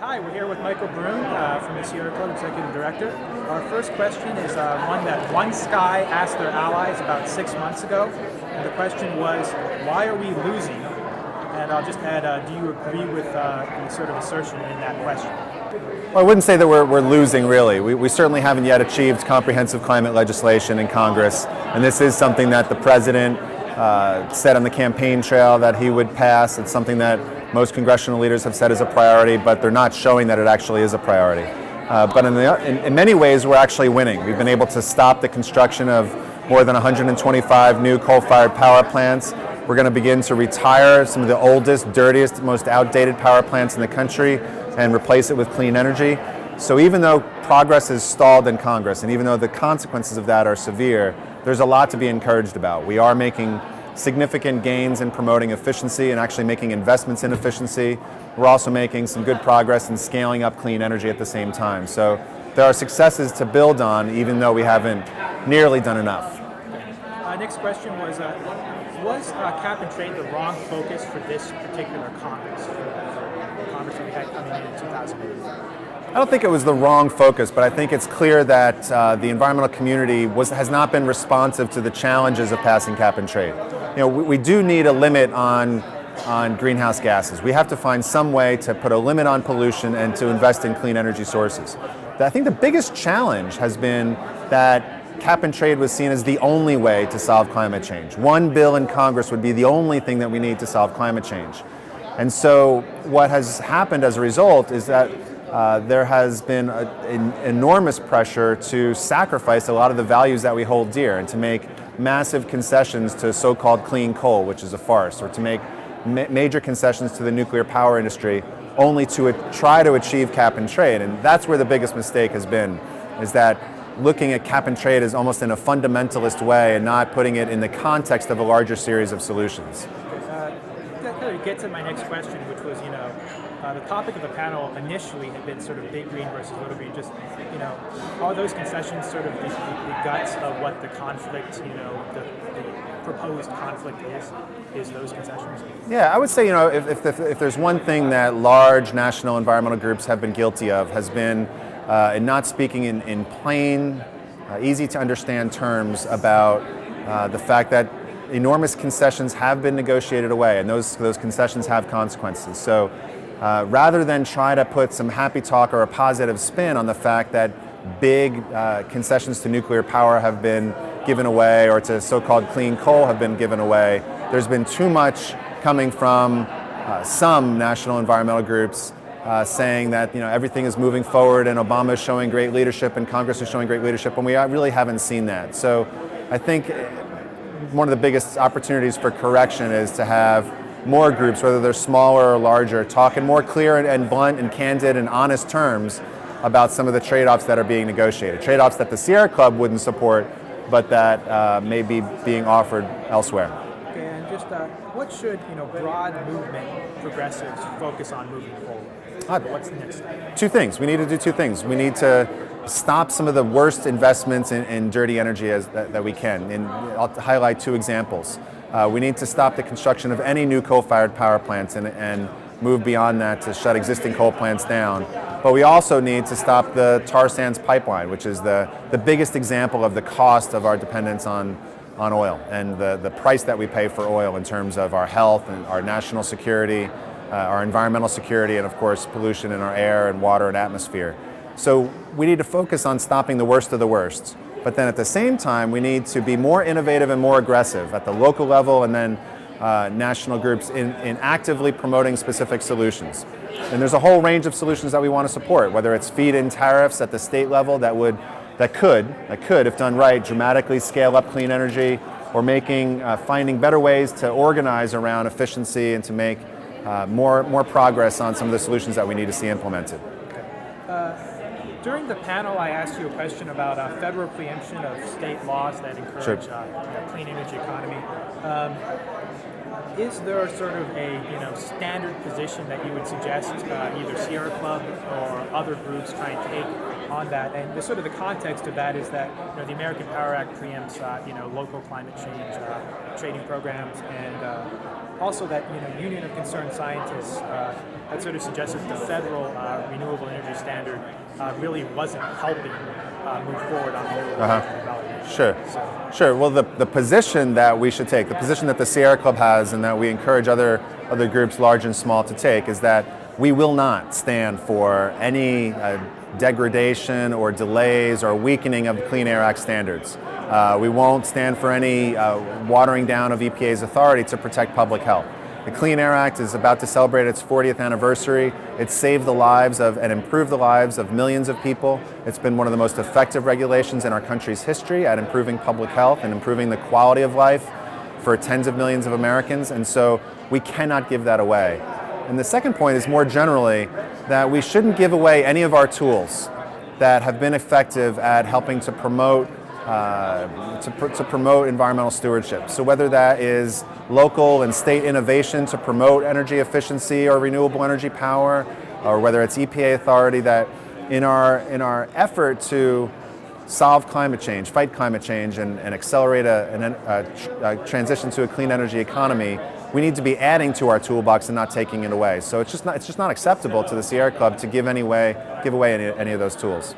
Hi, we're here with Michael Brune from the Sierra Club, Executive Director. Our first question is one that One Sky asked their allies about 6 months ago. And the question was, why are we losing? And I'll just add, do you agree with the sort of assertion in that question? Well, I wouldn't say that we're losing, really. We certainly haven't yet achieved comprehensive climate legislation in Congress, and this is something that the President said on the campaign trail that he would pass. It's something that most congressional leaders have said is a priority, but they're not showing that it actually is a priority. But in many ways, we're actually winning. We've been able to stop the construction of more than 125 new coal-fired power plants. We're going to begin to retire some of the oldest, dirtiest, most outdated power plants in the country and replace it with clean energy. So even though progress is stalled in Congress, and even though the consequences of that are severe, there's a lot to be encouraged about. We are making significant gains in promoting efficiency and actually making investments in efficiency. We're also making some good progress in scaling up clean energy at the same time. So there are successes to build on, even though we haven't nearly done enough. Next question was cap and trade the wrong focus for this particular Congress, for the Congress that we had coming in 2008? I don't think it was the wrong focus, but I think it's clear that the environmental community has not been responsive to the challenges of passing cap and trade. You know, we do need a limit on greenhouse gases. We have to find some way to put a limit on pollution and to invest in clean energy sources. I think the biggest challenge has been that cap and trade was seen as the only way to solve climate change. One bill in Congress would be the only thing that we need to solve climate change. And so what has happened as a result is that there has been an enormous pressure to sacrifice a lot of the values that we hold dear and to make massive concessions to so-called clean coal, which is a farce, or to make major concessions to the nuclear power industry only to try to achieve cap and trade. And that's where the biggest mistake has been, is that looking at cap and trade is almost in a fundamentalist way and not putting it in the context of a larger series of solutions. That kind of gets at my next question, which was, the topic of the panel initially had been sort of big green versus little green. Just, are those concessions sort of the guts of what the conflict, the proposed conflict is those concessions? Yeah, I would say, if there's one thing that large national environmental groups have been guilty of, has been in not speaking in plain, easy to understand terms about the fact that enormous concessions have been negotiated away, and those concessions have consequences. So rather than try to put some happy talk or a positive spin on the fact that big concessions to nuclear power have been given away or to so-called clean coal have been given away, there's been too much coming from some national environmental groups saying that everything is moving forward and Obama is showing great leadership and Congress is showing great leadership, when we really haven't seen that. So I think one of the biggest opportunities for correction is to have more groups, whether they're smaller or larger, talk in more clear and blunt and candid and honest terms about some of the trade-offs that are being negotiated. Trade-offs that the Sierra Club wouldn't support, but that may be being offered elsewhere. Okay, and just what should broad movement progressives focus on moving forward? What's the next step? Two things. We need to do two things. We need to stop some of the worst investments in dirty energy that we can. And I'll highlight two examples. We need to stop the construction of any new coal-fired power plants and move beyond that to shut existing coal plants down. But we also need to stop the tar sands pipeline, which is the biggest example of the cost of our dependence on oil and the price that we pay for oil in terms of our health and our national security, our environmental security, and of course pollution in our air and water and atmosphere. So we need to focus on stopping the worst of the worst. But then at the same time, we need to be more innovative and more aggressive at the local level and then national groups in actively promoting specific solutions. And there's a whole range of solutions that we want to support, whether it's feed-in tariffs at the state level that could, if done right, dramatically scale up clean energy, or finding better ways to organize around efficiency and to make more progress on some of the solutions that we need to see implemented. During the panel, I asked you a question about federal preemption of state laws that encourage clean energy economy. Is there sort of a standard position that you would suggest either Sierra Club or other groups try and take on that? And the sort of the context of that is that the American Power Act preempts local climate change trading programs, and also that Union of Concerned Scientists had sort of suggested the federal renewable energy standard really wasn't helping move forward on renewable energy development. Sure. So, Sure. Well, the position that we should take, the position that the Sierra Club has and that we encourage other groups, large and small, to take is that we will not stand for any degradation or delays or weakening of the Clean Air Act standards. We won't stand for any watering down of EPA's authority to protect public health. The Clean Air Act is about to celebrate its 40th anniversary. It's saved the lives of and improved the lives of millions of people. It's been one of the most effective regulations in our country's history at improving public health and improving the quality of life for tens of millions of Americans, and so we cannot give that away. And the second point is more generally that we shouldn't give away any of our tools that have been effective at helping to promote environmental stewardship. So whether that is local and state innovation to promote energy efficiency or renewable energy power, or whether it's EPA authority that in our effort to solve climate change, fight climate change, and accelerate a transition to a clean energy economy, we need to be adding to our toolbox and not taking it away. So it's just not acceptable to the Sierra Club to give away any of those tools.